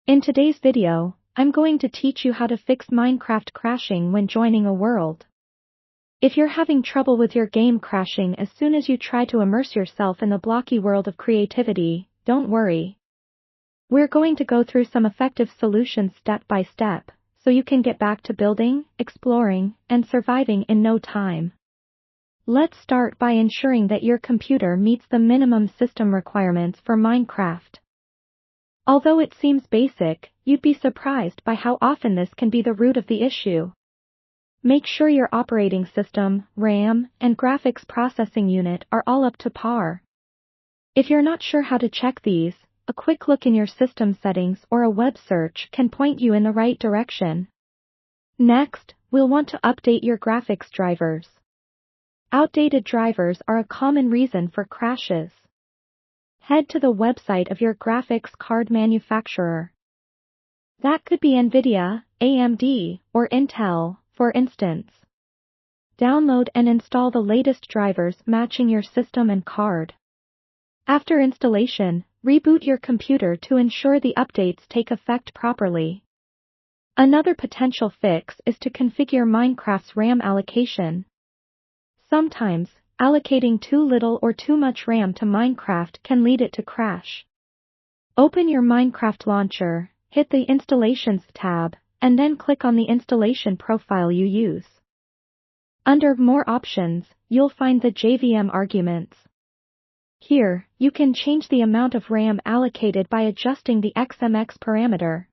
In today's video, I'm going to teach you how to fix Minecraft crashing when joining a world. If you're having trouble with your game crashing as soon as you try to immerse yourself in the blocky world of creativity, don't worry. We're going to go through some effective solutions step by step, so you can get back to building, exploring, and surviving in no time. Let's start by ensuring that your computer meets the minimum system requirements for Minecraft. Although it seems basic, you'd be surprised by how often this can be the root of the issue. Make sure your operating system, RAM, and graphics processing unit are all up to par. If you're not sure how to check these, a quick look in your system settings or a web search can point you in the right direction. Next, we'll want to update your graphics drivers. Outdated drivers are a common reason for crashes. Head to the website of your graphics card manufacturer. That could be NVIDIA, AMD, or Intel, for instance. Download and install the latest drivers matching your system and card. After installation, reboot your computer to ensure the updates take effect properly. Another potential fix is to configure Minecraft's RAM allocation. Sometimes, allocating too little or too much RAM to Minecraft can lead it to crash. Open your Minecraft launcher, hit the Installations tab, and then click on the installation profile you use. Under More Options, you'll find the JVM arguments. Here, you can change the amount of RAM allocated by adjusting the XMX parameter.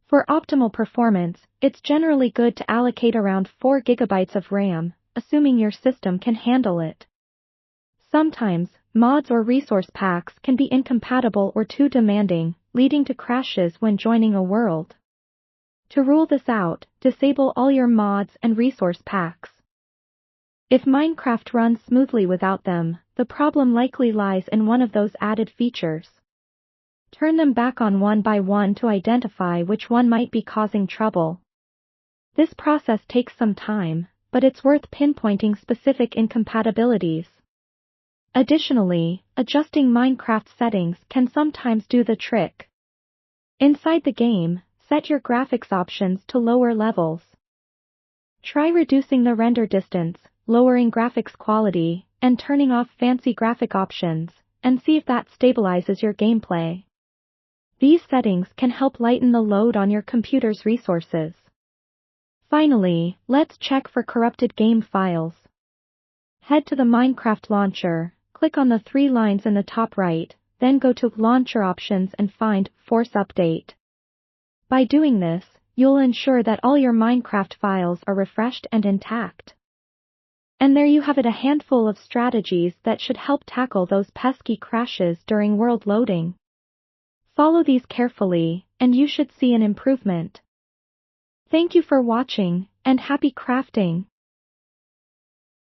For optimal performance, it's generally good to allocate around 4 GB of RAM, assuming your system can handle it. Sometimes, mods or resource packs can be incompatible or too demanding, leading to crashes when joining a world. To rule this out, disable all your mods and resource packs. If Minecraft runs smoothly without them, the problem likely lies in one of those added features. Turn them back on one by one to identify which one might be causing trouble. This process takes some time, but it's worth pinpointing specific incompatibilities. Additionally, adjusting Minecraft settings can sometimes do the trick. Inside the game, set your graphics options to lower levels. Try reducing the render distance, lowering graphics quality, and turning off fancy graphic options, and see if that stabilizes your gameplay. These settings can help lighten the load on your computer's resources. Finally, let's check for corrupted game files. Head to the Minecraft launcher, click on the 3 lines in the top right, then go to Launcher Options and find Force Update. By doing this, you'll ensure that all your Minecraft files are refreshed and intact. And there you have it, a handful of strategies that should help tackle those pesky crashes during world loading. Follow these carefully, and you should see an improvement. Thank you for watching, and happy crafting!